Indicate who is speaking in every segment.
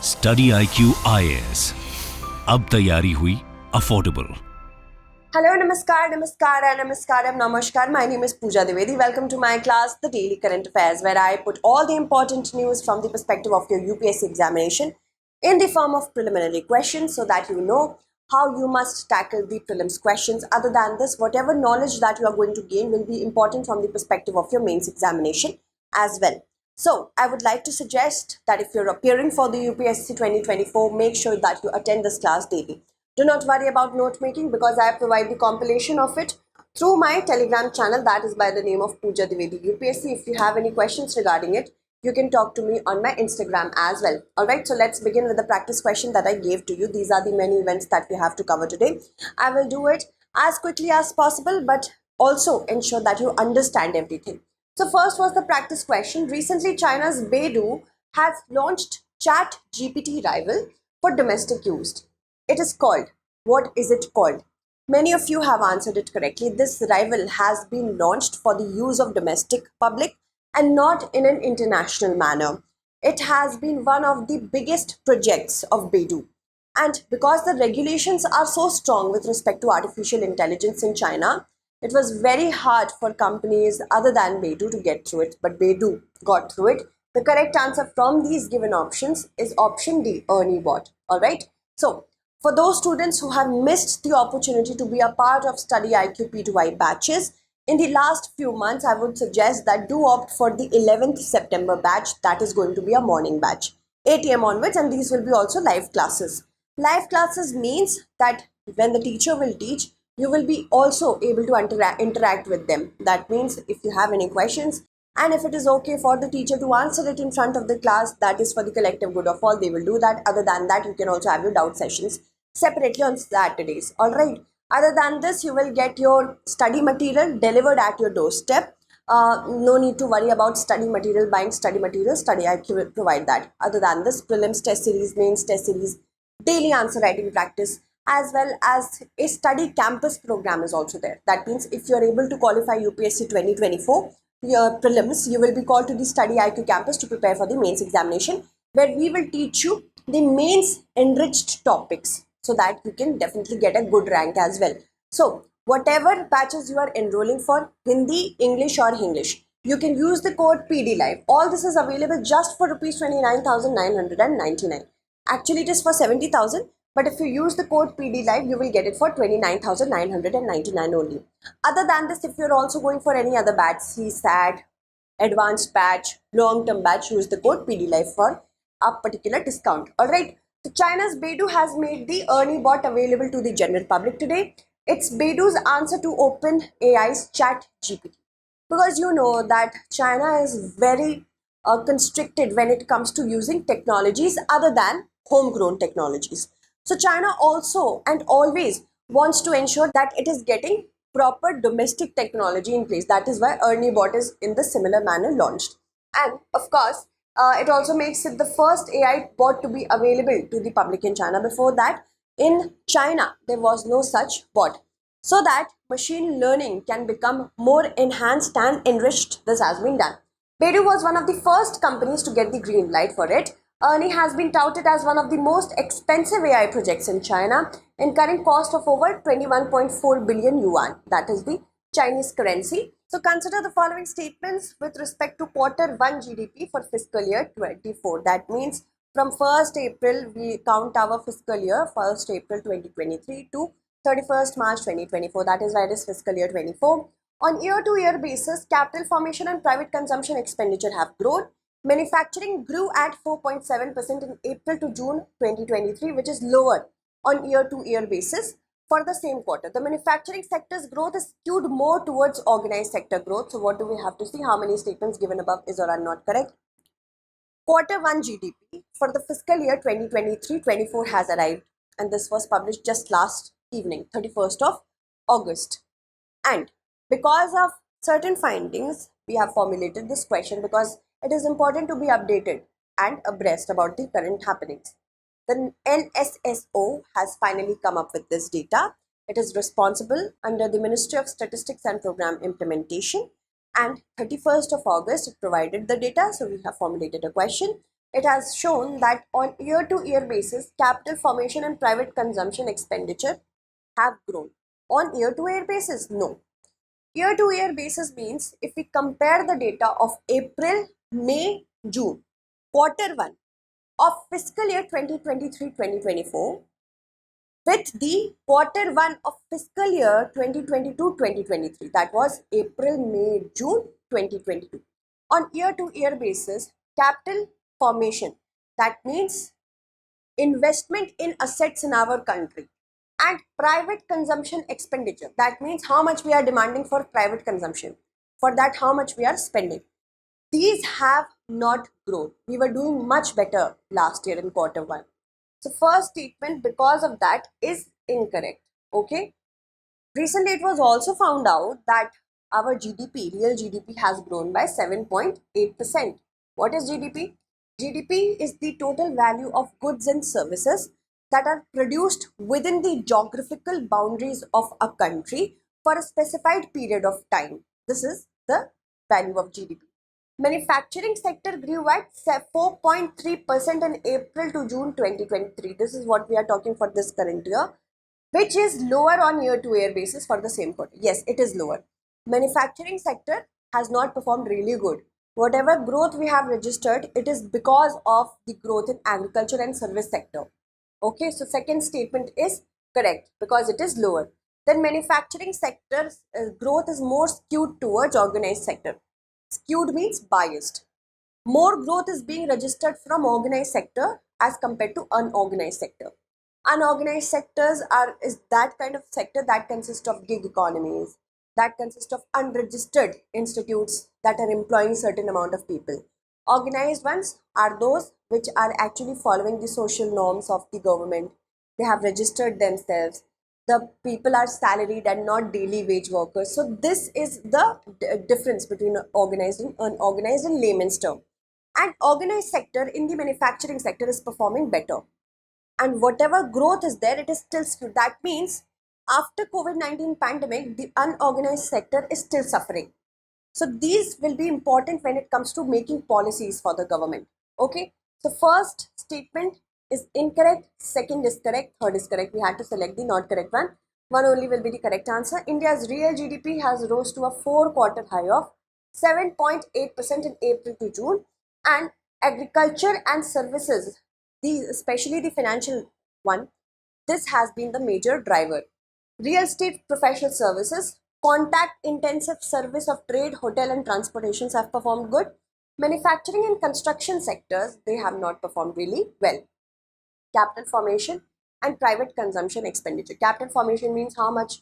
Speaker 1: Study IQ IAS, अब तैयारी हुई affordable.
Speaker 2: Hello, namaskaram, namaskar. My name is Pooja Dwivedi. Welcome to my class, The Daily Current Affairs, where I put all the important news from the perspective of your UPSC examination in the form of preliminary questions so that you know how you must tackle the prelims questions. Other than this, whatever knowledge that you are going to gain will be important from the perspective of your mains examination as well. So, I would like to suggest that if you're appearing for the UPSC 2024, make sure that you attend this class daily. Do not worry about note making because I provide the compilation of it through my Telegram channel that is by the name of Pooja Dwivedi UPSC. If you have any questions regarding it, you can talk to me on my Instagram as well. Alright, so let's begin with the practice question that I gave to you. These are the many events that we have to cover today. I will do it as quickly as possible, but also ensure that you understand everything. So first was the practice question. Recently, China's Baidu has launched Chat GPT rival for domestic use. It is called. What is it called? Many of you have answered it correctly. This rival has been launched for the use of domestic public and not in an international manner. It has been one of the biggest projects of Baidu. And because the regulations are so strong with respect to artificial intelligence in China, it was very hard for companies other than Baidu to get through it, but Baidu got through it. The correct answer from these given options is option D, ErnieBot. Alright, so for those students who have missed the opportunity to be a part of Study IQ P2I batches, in the last few months, I would suggest that do opt for the 11th September batch. That is going to be a morning batch, 8 a.m. onwards, and these will be also live classes. Live classes means that when the teacher will teach, you will be also able to interact with them. That means if you have any questions, and if it is okay for the teacher to answer it in front of the class, that is for the collective good of all, they will do that. Other than that, you can also have your doubt sessions separately on Saturdays. Alright. Other than this, you will get your study material delivered at your doorstep. No need to worry about study material, buying study material. Study IQ will provide that. Other than this, prelims test series, mains test series, daily answer writing practice, as well as a study campus program is also there. That means if you are able to qualify UPSC 2024, your prelims, you will be called to the Study IQ campus to prepare for the mains examination, where we will teach you the mains enriched topics so that you can definitely get a good rank as well. So whatever batches you are enrolling for, Hindi, English or English, you can use the code PDLive. All this is available just for rupees 29,999. Actually, it is for 70,000, but if you use the code PDLive, you will get it for 29,999 only. Other than this, if you're also going for any other batch, CSAT, advanced batch, long-term batch, use the code PDLive for a particular discount. Alright, so China's Baidu has made the ErnieBot available to the general public today. It's Baidu's answer to OpenAI's Chat GPT. Because you know that China is very constricted when it comes to using technologies other than homegrown technologies. So China also and always wants to ensure that it is getting proper domestic technology in place. That is why ErnieBot is in the similar manner launched. And of course, it also makes it the first AI bot to be available to the public in China. Before that, in China, there was no such bot. So that machine learning can become more enhanced and enriched, this has been done. Baidu was one of the first companies to get the green light for it. Ernie has been touted as one of the most expensive AI projects in China, incurring cost of over 21.4 billion yuan. That is the Chinese currency. So consider the following statements with respect to quarter 1 GDP for fiscal year 24. That means from 1st April, we count our fiscal year 1st April 2023 to 31st March 2024. That is why it is fiscal year 24. On year-to-year basis, capital formation and private consumption expenditure have grown. Manufacturing grew at 4.7% in April to June 2023, which is lower on year-to-year basis for the same quarter. The manufacturing sector's growth is skewed more towards organized sector growth. So what do we have to see? How many statements given above is or are not correct? Quarter 1 GDP for the fiscal year 2023-24 has arrived, and this was published just last evening, 31st of August. And because of certain findings, we have formulated this question because it is important to be updated and abreast about the current happenings. The NSSO has finally come up with this data. It is responsible under the Ministry of Statistics and Program Implementation, and 31st of August it provided the data. So we have formulated a question. it has shown that on year-to-year basis, capital formation and private consumption expenditure have grown. On year-to-year basis, no. Year-to-year basis means if we compare the data of April, May, June, quarter one of fiscal year 2023-2024 with the quarter one of fiscal year 2022-2023, that was April, May, June 2022. On year-to-year basis, capital formation, that means investment in assets in our country, and private consumption expenditure, that means how much we are demanding for private consumption, for that how much we are spending, these have not grown. We were doing much better last year in quarter one. So first statement because of that is incorrect. Okay. Recently it was also found out that our GDP, real GDP, has grown by 7.8%. What is GDP? GDP is the total value of goods and services that are produced within the geographical boundaries of a country for a specified period of time. This is the value of GDP. Manufacturing sector grew at 4.3% in April to June 2023. This is what we are talking for this current year, which is lower on year-to-year basis for the same quarter. Yes, it is lower. Manufacturing sector has not performed really good. Whatever growth we have registered, it is because of the growth in agriculture and service sector. Okay, so second statement is correct because it is lower. Then manufacturing sector's growth is more skewed towards organized sector. Skewed means biased. More growth is being registered from organized sector as compared to unorganized sector. Unorganized sectors is that kind of sector that consists of gig economies, that consist of unregistered institutes that are employing certain amount of people. Organized ones are those which are actually following the social norms of the government. They have registered themselves. The people are salaried and not daily wage workers. So this is the difference between organized and unorganized in layman's term. And organized sector in the manufacturing sector is performing better. And whatever growth is there, it is still skewed. That means after COVID-19 pandemic, the unorganized sector is still suffering. So these will be important when it comes to making policies for the government. Okay. So first statement is incorrect, second is correct, third is correct. We had to select the not correct one. One only will be the correct answer. India's real GDP has rose to a 4-quarter high of 7.8% in April to June, and agriculture and services, especially the financial one, this has been the major driver. Real estate professional services, contact intensive service of trade, hotel and transportations have performed good. Manufacturing and construction sectors, they have not performed really well. Capital formation and private consumption expenditure. Capital formation means how much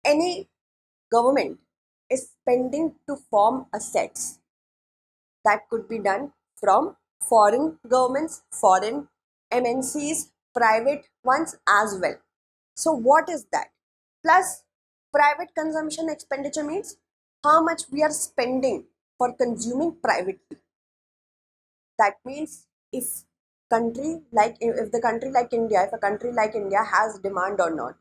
Speaker 2: any government is spending to form assets. That could be done from foreign governments, foreign MNCs, private ones as well. So what is that? Plus private consumption expenditure means how much we are spending for consuming privately. That means if a country like India has demand or not.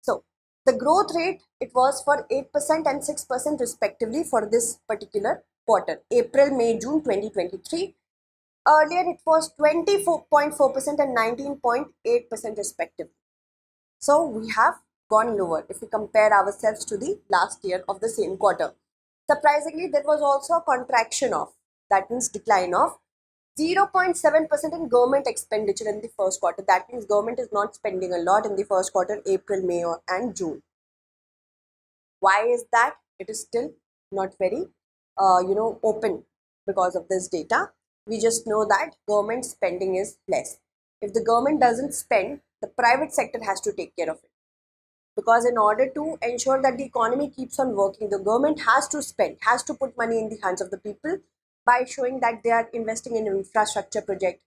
Speaker 2: So the growth rate, it was for 8% and 6% respectively for this particular quarter, April, May, June 2023. Earlier it was 24.4% and 19.8% respectively. So we have gone lower if we compare ourselves to the last year of the same quarter. Surprisingly, there was also a contraction of, that means decline of 0.7% in government expenditure in the first quarter. That means government is not spending a lot in the first quarter, April, May and June. Why is that? It is still not very open because of this data. We just know that government spending is less. If the government doesn't spend, the private sector has to take care of it. Because in order to ensure that the economy keeps on working, the government has to spend, has to put money in the hands of the people by showing that they are investing in infrastructure project,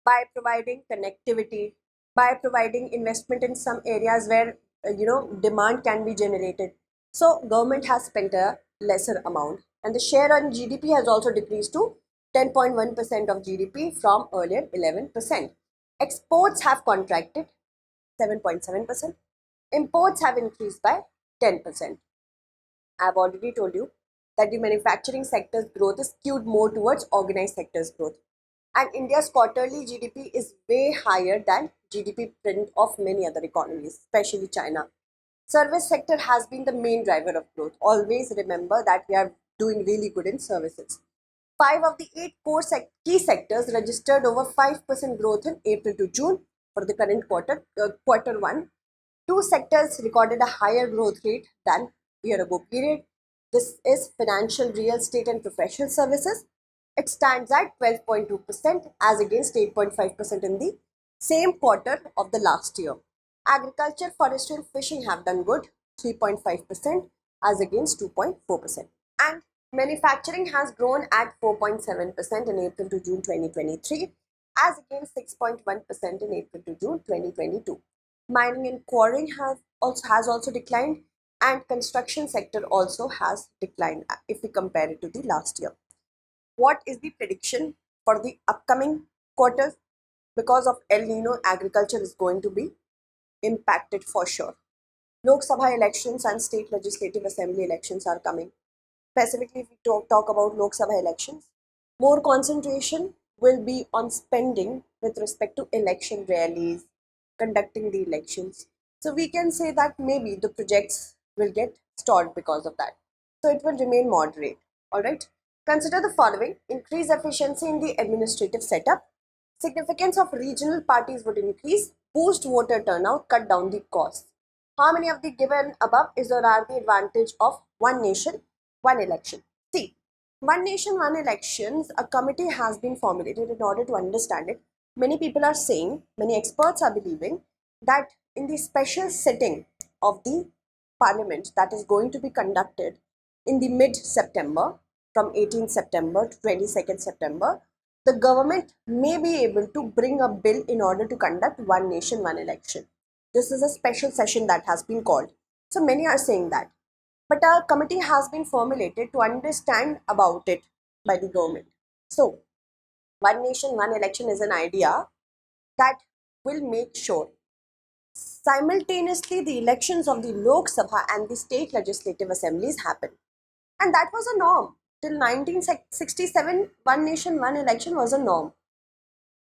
Speaker 2: by providing connectivity, by providing investment in some areas where demand can be generated. So government has spent a lesser amount, and the share on GDP has also decreased to 10.1% of GDP from earlier 11%. Exports have contracted 7.7%. Imports have increased by 10%. I've already told you that the manufacturing sector's growth is skewed more towards organized sector's growth. And India's quarterly GDP is way higher than GDP print of many other economies, especially China. Service sector has been the main driver of growth. Always remember that we are doing really good in services. 5 of the 8 core key sectors registered over 5% growth in April to June for the current quarter one. Two sectors recorded a higher growth rate than year ago period. This is financial, real estate and professional services. It stands at 12.2% as against 8.5% in the same quarter of the last year. Agriculture, forestry and fishing have done good, 3.5% as against 2.4%. And manufacturing has grown at 4.7% in April to June 2023 as against 6.1% in April to June 2022. Mining and quarrying has also declined, and construction sector also has declined if we compare it to the last year. What is the prediction for the upcoming quarters? Because of El Nino, agriculture is going to be impacted for sure. Lok Sabha elections and state legislative assembly elections are coming. Specifically, if we talk about Lok Sabha elections, more concentration will be on spending with respect to election rallies, conducting the elections. So we can say that maybe the projects will get stalled because of that. So it will remain moderate. Alright. Consider the following: increase efficiency in the administrative setup, significance of regional parties would increase, boost voter turnout, cut down the costs. How many of the given above is or are the advantage of one nation, one election? See, one nation, one elections, a committee has been formulated in order to understand it. Many people are saying, many experts are believing that in the special sitting of the parliament that is going to be conducted in the mid-September, from 18th September to 22nd September, the government may be able to bring a bill in order to conduct one nation, one election. This is a special session that has been called. So many are saying that. But a committee has been formulated to understand about it by the government. So, one nation, one election is an idea that will make sure simultaneously the elections of the Lok Sabha and the state legislative assemblies happen. And that was a norm. Till 1967, one nation, one election was a norm.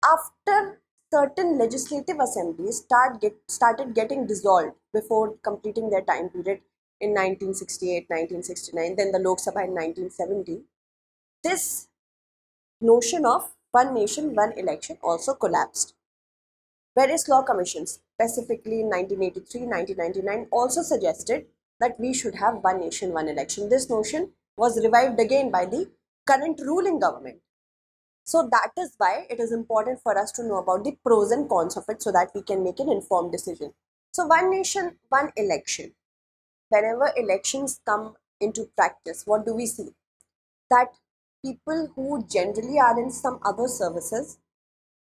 Speaker 2: After certain legislative assemblies started getting dissolved before completing their time period in 1968, 1969, then the Lok Sabha in 1970, this notion of one nation, one election also collapsed. Various law commissions, specifically in 1983, 1999, also suggested that we should have one nation, one election. This notion was revived again by the current ruling government. So that is why it is important for us to know about the pros and cons of it so that we can make an informed decision. So one nation, one election. Whenever elections come into practice, what do we see? That people who generally are in some other services,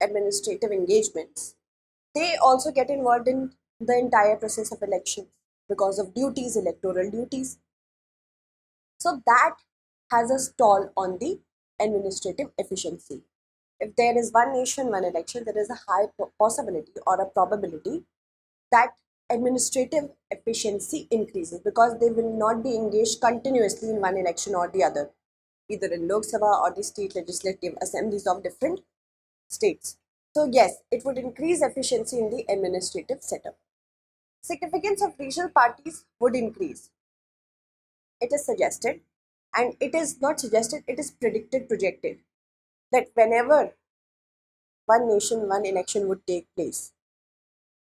Speaker 2: administrative engagements, they also get involved in the entire process of elections because of duties, electoral duties. So that has a stall on the administrative efficiency. If there is one nation, one election, there is a high possibility or a probability that administrative efficiency increases because they will not be engaged continuously in one election or the other, either in Lok Sabha or the state legislative assemblies of different states. So yes, it would increase efficiency in the administrative setup. Significance of regional parties would increase. It is suggested, and it is not suggested, it is predicted, projected, that whenever one nation, one election would take place,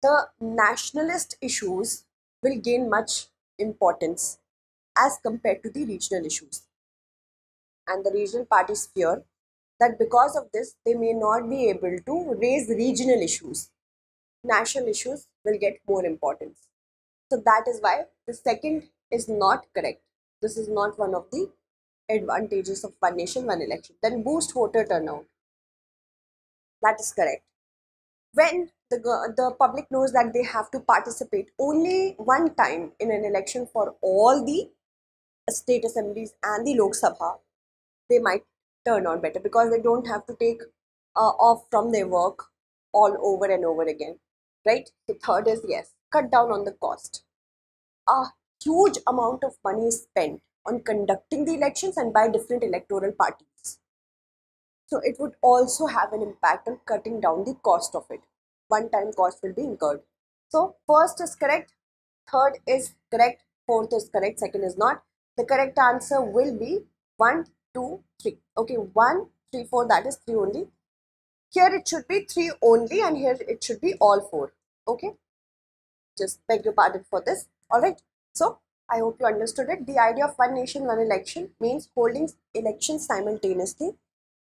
Speaker 2: the nationalist issues will gain much importance as compared to the regional issues. And the regional parties fear that because of this, they may not be able to raise regional issues. National issues will get more importance. So that is why the second is not correct. This is not one of the advantages of one nation, one election. Then boost voter turnout. That is correct. When the public knows that they have to participate only one time in an election for all the state assemblies and the Lok Sabha, they might turn out better because they don't have to take off from their work all over and over again, right? The third is yes, cut down on the cost. A huge amount of money is spent on conducting the elections and by different electoral parties. So it would also have an impact on cutting down the cost of it. One-time cost will be incurred. So first is correct, third is correct, fourth is correct, second is not. The correct answer will be 1, 2, 3. Okay, 1, 3, 4, that is 3 only. Here it should be 3 only and here it should be all 4. Okay, just beg your pardon for this. Alright, so I hope you understood it. The idea of one nation, one election means holding elections simultaneously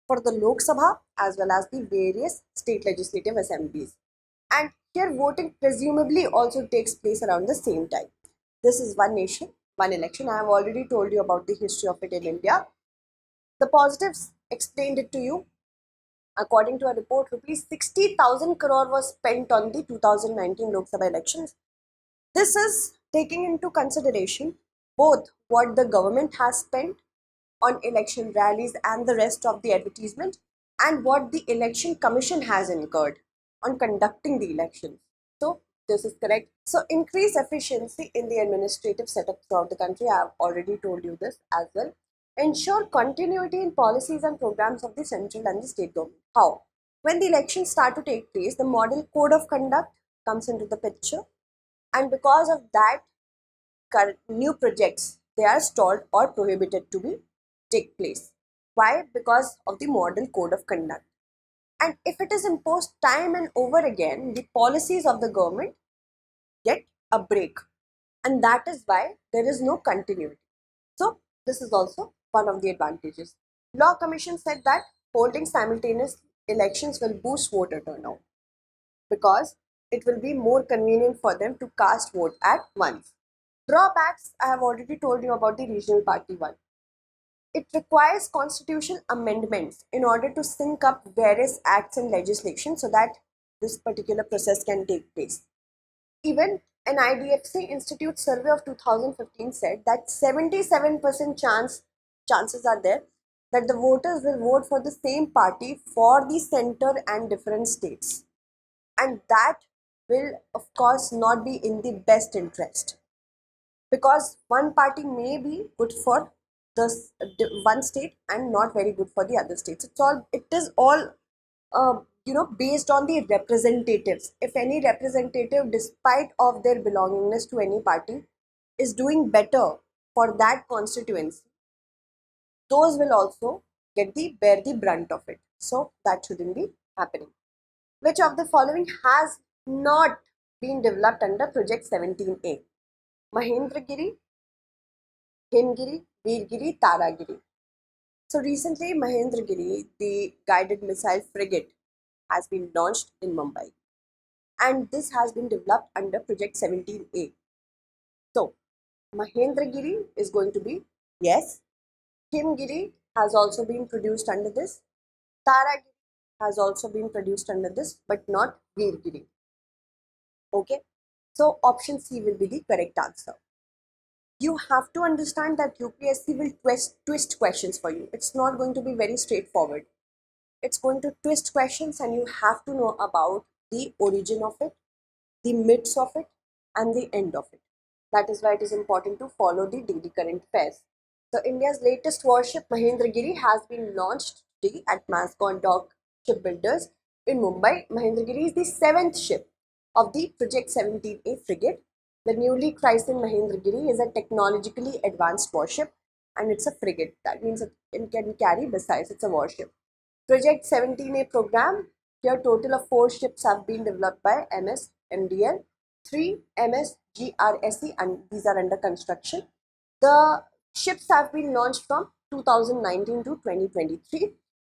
Speaker 2: for the Lok Sabha as well as the various state legislative assemblies. And here voting presumably also takes place around the same time. This is one nation, one election. I have already told you about the history of it in India. The positives explained it to you. According to a report, rupees 60,000 crore was spent on the 2019 Lok Sabha elections. This is taking into consideration both what the government has spent on election rallies and the rest of the advertisement and what the election commission has incurred on conducting the elections. So this is correct. So increase efficiency in the administrative setup throughout the country. I have already told you this as well. Ensure continuity in policies and programs of the central and the state government. How? When the elections start to take place, the model code of conduct comes into the picture, and because of that, new projects, they are stalled or prohibited to be take place. Why? Because of the model code of conduct. And if it is imposed time and over again, the policies of the government get a break, and that is why there is no continuity. So this is also one of the advantages. Law Commission said that holding simultaneous elections will boost voter turnout because it will be more convenient for them to cast vote at once. Drawbacks, I have already told you about the regional party one. It requires constitutional amendments in order to sync up various acts and legislation so that this particular process can take place. Even an IDFC Institute survey of 2015 said that 77% chances are there that the voters will vote for the same party for the center and different states. And that will, of course, not be in the best interest, because one party may be good for the one state and not very good for the other states. It is all based on the representatives. If any representative, despite of their belongingness to any party, is doing better for that constituency, those will also bear the brunt of it. So that shouldn't be happening. Which of the following has not been developed under Project 17A? Mahendragiri, Himgiri, Veergiri, Taragiri. So recently, Mahendragiri, the guided missile frigate, has been launched in Mumbai, and this has been developed under Project 17A. So Mahendragiri is going to be yes. Himgiri has also been produced under this. Taragiri has also been produced under this, but not Veergiri. Okay, so option C will be the correct answer. You have to understand that UPSC will twist questions for you. It's not going to be very straightforward. It's going to twist questions, and you have to know about the origin of it, the myths of it, and the end of it. That is why it is important to follow the daily current affairs. So India's latest warship Mahendragiri has been launched today at Mascon Dock Shipbuilders in Mumbai. Mahendragiri is the seventh ship of the Project 17A frigate. The newly christened Mahendragiri is a technologically advanced warship, and it's a frigate. That means it can carry besides it's a warship. Project 17A program, here total of 4 ships have been developed by MSMDL, 3 MSGRSE, and these are under construction. The ships have been launched from 2019 to 2023.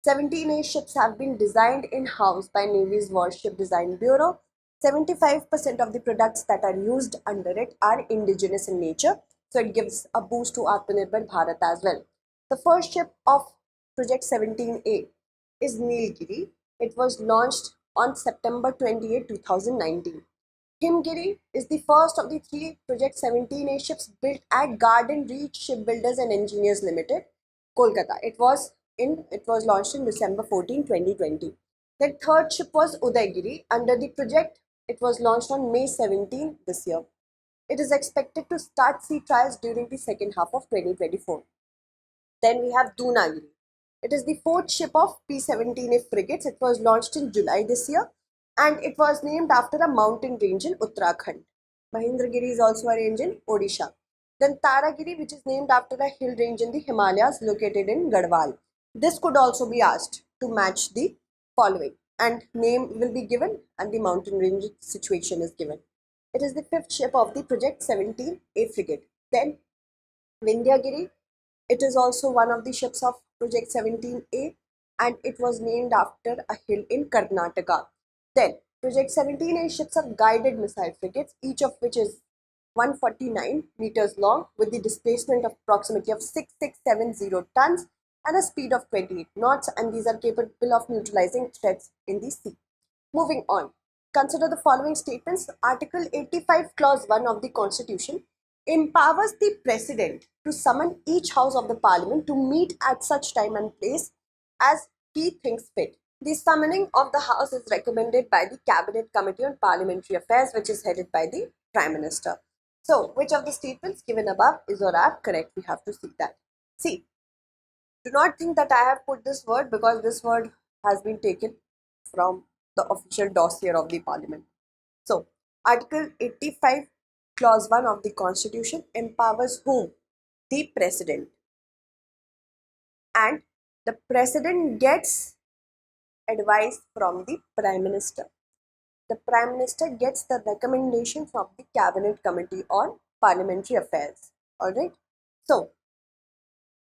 Speaker 2: 17A ships have been designed in-house by Navy's Warship Design Bureau. 75% of the products that are used under it are indigenous in nature, so it gives a boost to Atmanirbhar Bharat as well. The first ship of Project 17A is Nilgiri. It was launched on September 28, 2019. Himgiri is the first of the 3 Project 17A ships built at Garden Reach Shipbuilders and Engineers Limited, Kolkata. It was launched in December 14, 2020. The third ship was Udaygiri. Under the project, it was launched on May 17 this year. It is expected to start sea trials during the second half of 2024. Then we have Dunagiri. It is the fourth ship of P-17A frigates. It was launched in July this year and it was named after a mountain range in Uttarakhand. Mahendragiri is also a range in Odisha. Then Taragiri, which is named after a hill range in the Himalayas located in Garhwal. This could also be asked to match the following, and name will be given and the mountain range situation is given. It is the fifth ship of the Project 17A frigate. Then Vindhyagiri, it is also one of the ships of Project 17A and it was named after a hill in Karnataka. Then Project 17A ships are guided missile frigates, each of which is 149 meters long with the displacement of approximately of 6670 tons and a speed of 28 knots, and these are capable of neutralizing threats in the sea. Moving on, consider the following statements. Article 85 clause 1 of the Constitution empowers the President to summon each house of the Parliament to meet at such time and place as he thinks fit. The summoning of the House is recommended by the Cabinet Committee on Parliamentary Affairs, which is headed by the Prime Minister. So, which of the statements given above is or are correct? We have to see that. See, do not think that I have put this word because this word has been taken from the official dossier of the Parliament. So, Article 85, Clause 1 of the Constitution empowers whom? The President. And the President gets advice from the Prime Minister. The Prime Minister gets the recommendation from the Cabinet Committee on Parliamentary Affairs. Alright. So,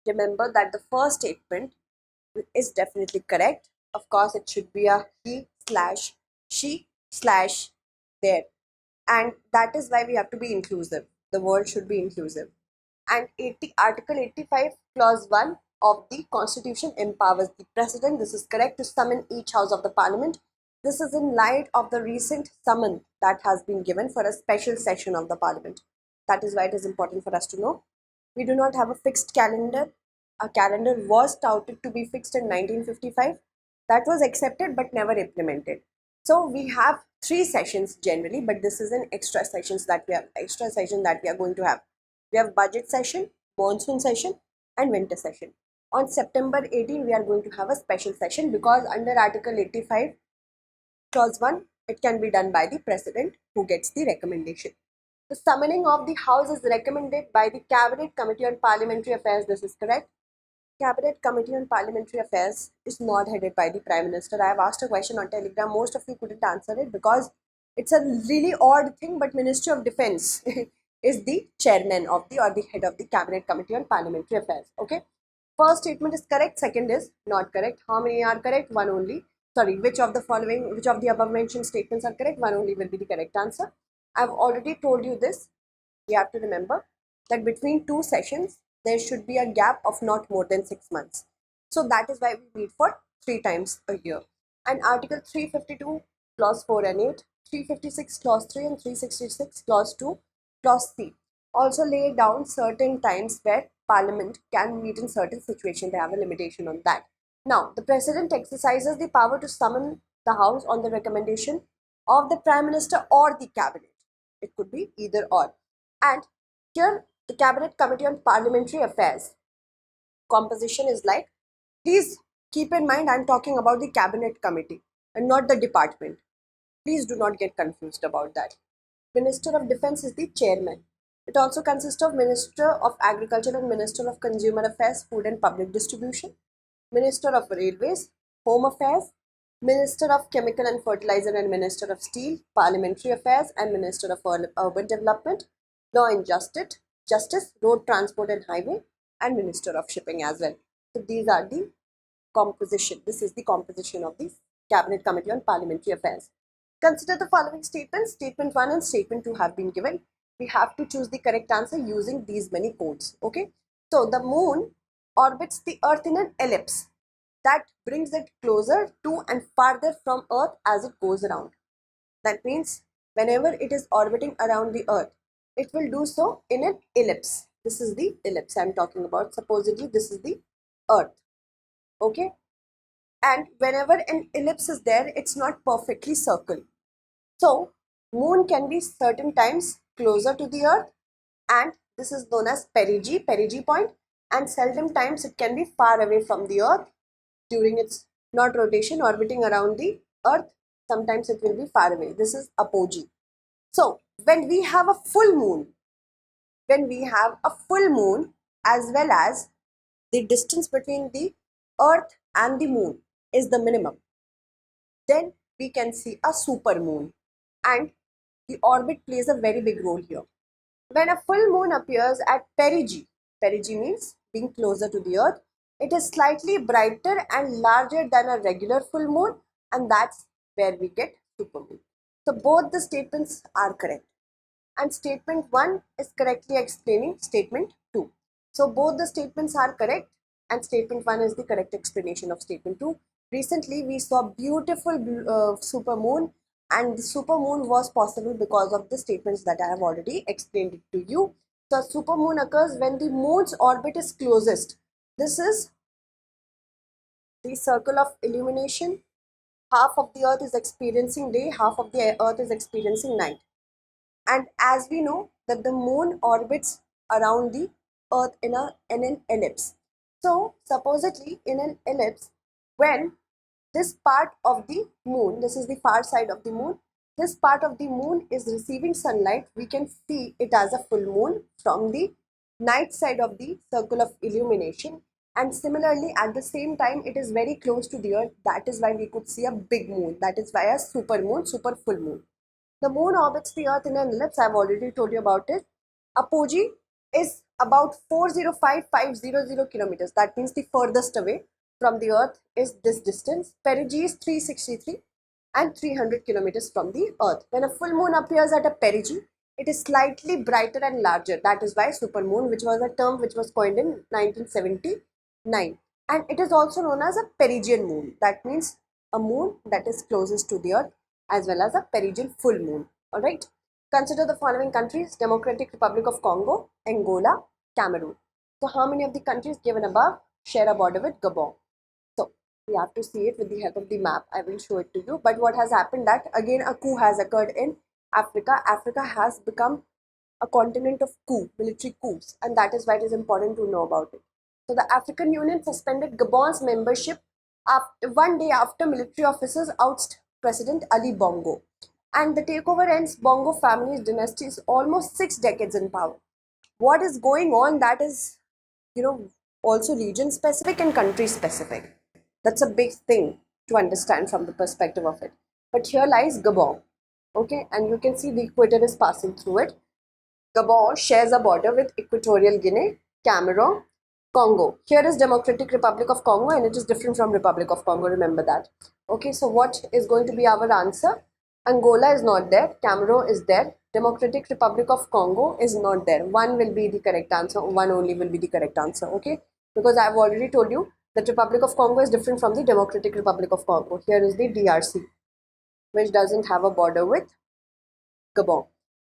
Speaker 2: remember that the first statement is definitely correct. Of course, it should be a he slash she slash there. And that is why we have to be inclusive. The word should be inclusive. And Article 85 Clause 1 of the Constitution empowers the President, this is correct, to summon each house of the Parliament. This is in light of the recent summon that has been given for a special session of the Parliament. That is why it is important for us to know. We do not have a fixed calendar. A calendar was touted to be fixed in 1955. That was accepted but never implemented. So we have 3 sessions generally, but this is an extra session that we are going to have. We have budget session, monsoon session and winter session. On September 18, we are going to have a special session because under Article 85 Clause 1, it can be done by the President who gets the recommendation. The summoning of the House is recommended by the Cabinet Committee on Parliamentary Affairs. This is correct. Cabinet Committee on Parliamentary Affairs is not headed by the Prime Minister. I have asked a question on Telegram. Most of you couldn't answer it because it's a really odd thing, but Ministry of Defense is the chairman of the or the head of the Cabinet Committee on Parliamentary Affairs. Okay. First statement is correct. Second is not correct. How many are correct? One only. Sorry, which of the above mentioned statements are correct? One only will be the correct answer. I've already told you this. You have to remember that between 2 sessions, there should be a gap of not more than 6 months. So that is why we meet for 3 times a year. And Article 352, Clause 4 and 8, 356, Clause 3 and 366, Clause 2, Clause C also lay down certain times where Parliament can meet in certain situations. They have a limitation on that. Now, the President exercises the power to summon the House on the recommendation of the Prime Minister or the Cabinet. It could be either or. And here, the Cabinet Committee on Parliamentary Affairs composition is like, please keep in mind I'm talking about the Cabinet Committee and not the department. Please do not get confused about that. Minister of Defense is the chairman. It also consists of Minister of Agriculture and Minister of Consumer Affairs, Food and Public Distribution, Minister of Railways, Home Affairs, Minister of Chemical and Fertilizer and Minister of Steel, Parliamentary Affairs and Minister of Urban Development, Law and Justice, Road Transport and Highway and Minister of Shipping as well. So these are the composition. This is the composition of the Cabinet Committee on Parliamentary Affairs. Consider the following statements. Statement 1 and Statement 2 have been given. We have to choose the correct answer using these many codes. Okay. So the moon orbits the earth in an ellipse that brings it closer to and farther from earth as it goes around. That means whenever it is orbiting around the earth, it will do so in an ellipse. This is the ellipse I am talking about. Supposedly this is the earth. Okay. And whenever an ellipse is there, it's not perfectly circle. So moon can be certain times closer to the earth and this is known as perigee point, and seldom times it can be far away from the earth during its not rotation orbiting around the Earth. Sometimes it will be far away. This is apogee. So when we have a full moon, as well as the distance between the Earth and the moon is the minimum, then we can see a super moon, and the orbit plays a very big role here. When a full moon appears at perigee means being closer to the Earth, it is slightly brighter and larger than a regular full moon, and that's where we get supermoon. So both the statements are correct, and statement 1 is correctly explaining statement 2. So both the statements are correct, and statement 1 is the correct explanation of statement 2. Recently we saw beautiful supermoon, and the supermoon was possible because of the statements that I have already explained it to you. So supermoon occurs when the moon's orbit is closest. This is the circle of illumination. Half of the Earth is experiencing day, half of the Earth is experiencing night. And as we know that the moon orbits around the Earth in an ellipse. So supposedly in an ellipse, when this part of the moon, this is the far side of the moon, this part of the moon is receiving sunlight, we can see it as a full moon from the night side of the circle of illumination. And similarly, at the same time, it is very close to the Earth. That is why we could see a big moon. That is why a super moon, super full moon. The moon orbits the Earth in an ellipse. I have already told you about it. Apogee is about 405,500 kilometers. That means the furthest away from the Earth is this distance. Perigee is 363 and 300 kilometers from the Earth. When a full moon appears at a perigee, it is slightly brighter and larger. That is why supermoon, which was a term which was coined in 1979. And it is also known as a perigean moon. That means a moon that is closest to the Earth, as well as a perigean full moon. Alright. Consider the following countries: Democratic Republic of Congo, Angola, Cameroon. So how many of the countries given above share a border with Gabon? So we have to see it with the help of the map. I will show it to you. But what has happened, that again a coup has occurred in Africa. Africa has become a continent of military coups, and that is why it is important to know about it. So the African Union suspended Gabon's membership one day after military officers ousted President Ali Bongo. And the takeover ends Bongo family's dynasty is almost 6 decades in power. What is going on, that is, also region specific and country specific. That's a big thing to understand from the perspective of it. But here lies Gabon. Okay, and you can see the equator is passing through it. Gabon shares a border with Equatorial Guinea, Cameroon, Congo. Here is Democratic Republic of Congo, and it is different from Republic of Congo, remember that. Okay, so what is going to be our answer? Angola is not there, Cameroon is there, Democratic Republic of Congo is not there. One will be the correct answer, one only will be the correct answer, okay? Because I have already told you that Republic of Congo is different from the Democratic Republic of Congo. Here is the DRC, which doesn't have a border with Gabon.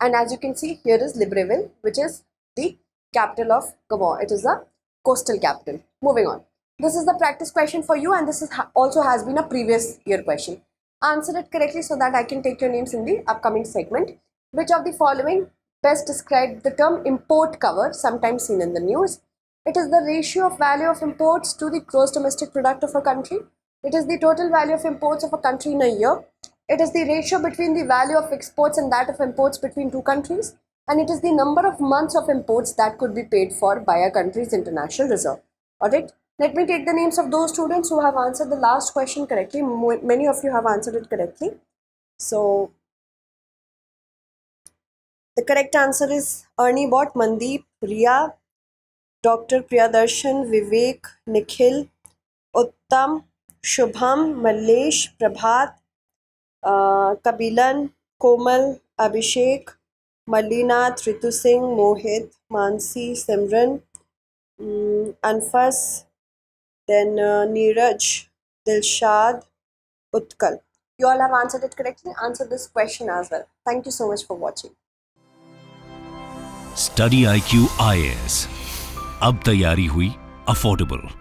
Speaker 2: And as you can see, here is Libreville, which is the capital of Gabon. It is a coastal capital. Moving on. This is the practice question for you, and this is also has been a previous year question. Answer it correctly so that I can take your names in the upcoming segment. Which of the following best describe the term import cover, sometimes seen in the news? It is the ratio of value of imports to the gross domestic product of a country. It is the total value of imports of a country in a year. It is the ratio between the value of exports and that of imports between two countries. And it is the number of months of imports that could be paid for by a country's international reserve. Alright, let me take the names of those students who have answered the last question correctly. Many of you have answered it correctly. So, the correct answer is Ernie Bott, Mandeep, Riya, Dr. Priyadarshan, Vivek, Nikhil, Uttam, Shubham, Mallesh, Prabhat, Kabilan, Komal, Abhishek, Malinath, Ritu Singh, Mohit, Mansi, Simran, Anfas, then Neeraj, Dilshad, Utkal. You all have answered it correctly. Answer this question as well. Thank you so much for watching.
Speaker 1: Study IQ IAS. अब तैयारी हुई affordable.